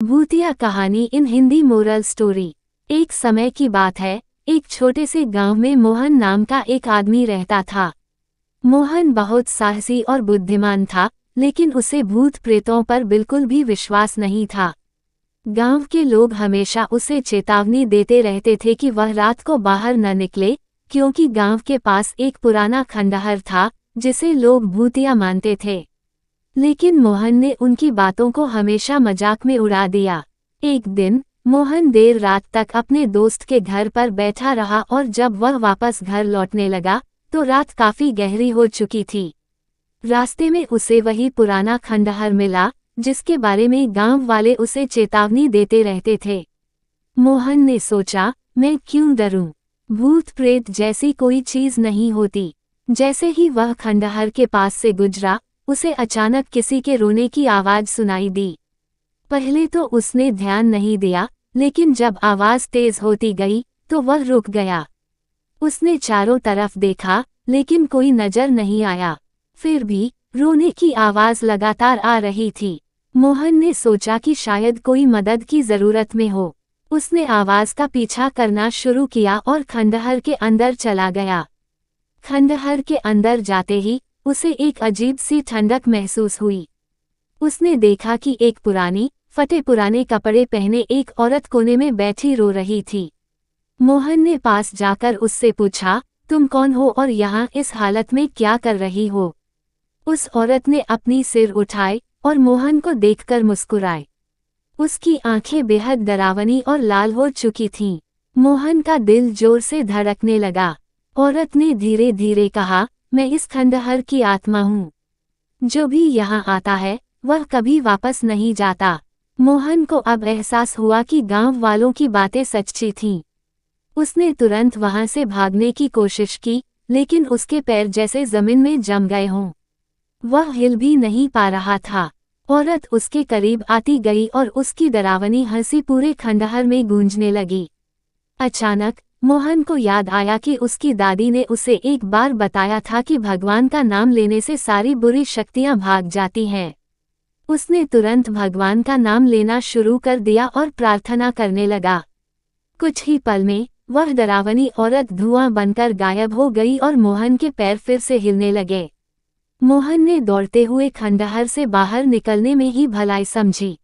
भूतिया कहानी इन Hindi moral story. एक समय की बात है, एक छोटे से गांव में मोहन नाम का एक आदमी रहता था। मोहन बहुत साहसी और बुद्धिमान था, लेकिन उसे भूत प्रेतों पर बिल्कुल भी विश्वास नहीं था। गांव के लोग हमेशा उसे चेतावनी देते रहते थे कि वह रात को बाहर न निकले, क्योंकि गांव के पास एक पुराना खंडहर था जिसे लोग भूतिया मानते थे। लेकिन मोहन ने उनकी बातों को हमेशा मजाक में उड़ा दिया। एक दिन मोहन देर रात तक अपने दोस्त के घर पर बैठा रहा और जब वह वापस घर लौटने लगा तो रात काफी गहरी हो चुकी थी। रास्ते में उसे वही पुराना खंडहर मिला जिसके बारे में गांव वाले उसे चेतावनी देते रहते थे। मोहन ने सोचा, मैं क्यों डरूं? भूत प्रेत जैसी कोई चीज नहीं होती। जैसे ही वह खंडहर के पास से गुजरा, उसे अचानक किसी के रोने की आवाज सुनाई दी। पहले तो उसने ध्यान नहीं दिया, लेकिन जब आवाज तेज होती गई तो वह रुक गया। उसने चारों तरफ देखा, लेकिन कोई नजर नहीं आया। फिर भी रोने की आवाज लगातार आ रही थी। मोहन ने सोचा कि शायद कोई मदद की जरूरत में हो। उसने आवाज का पीछा करना शुरू किया और खंडहर के अंदर चला गया। खंडहर के अंदर जाते ही उसे एक अजीब सी ठंडक महसूस हुई। उसने देखा कि एक पुरानी, फटे पुराने कपड़े पहने एक औरत कोने में बैठी रो रही थी। मोहन ने पास जाकर उससे पूछा, तुम कौन हो और यहाँ इस हालत में क्या कर रही हो? उस औरत ने अपनी सिर उठाए और मोहन को देखकर मुस्कुराए। उसकी आंखें बेहद डरावनी और लाल हो चुकी थीं। मोहन का दिल जोर से धड़कने लगा। औरत ने धीरे धीरे कहा, मैं इस खंडहर की आत्मा हूँ। जो भी यहाँ आता है वह कभी वापस नहीं जाता। मोहन को अब एहसास हुआ कि गांव वालों की बातें सच्ची थीं। उसने तुरंत वहां से भागने की कोशिश की, लेकिन उसके पैर जैसे जमीन में जम गए हों। वह हिल भी नहीं पा रहा था। औरत उसके करीब आती गई और उसकी डरावनी हंसी पूरे खंडहर में गूंजने लगी। अचानक मोहन को याद आया कि उसकी दादी ने उसे एक बार बताया था कि भगवान का नाम लेने से सारी बुरी शक्तियां भाग जाती हैं। उसने तुरंत भगवान का नाम लेना शुरू कर दिया और प्रार्थना करने लगा। कुछ ही पल में वह डरावनी औरत धुआं बनकर गायब हो गई और मोहन के पैर फिर से हिलने लगे। मोहन ने दौड़ते हुए खंडहर से बाहर निकलने में ही भलाई समझी।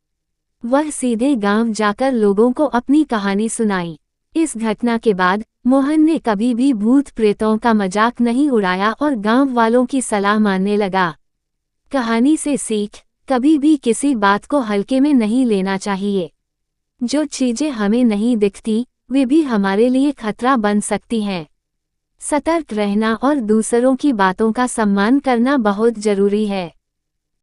वह सीधे गांव जाकर लोगों को अपनी कहानी सुनाई। इस घटना के बाद मोहन ने कभी भी भूत प्रेतों का मजाक नहीं उड़ाया और गांव वालों की सलाह मानने लगा। कहानी से सीख, कभी भी किसी बात को हल्के में नहीं लेना चाहिए। जो चीजें हमें नहीं दिखती, वे भी हमारे लिए खतरा बन सकती हैं। सतर्क रहना और दूसरों की बातों का सम्मान करना बहुत जरूरी है।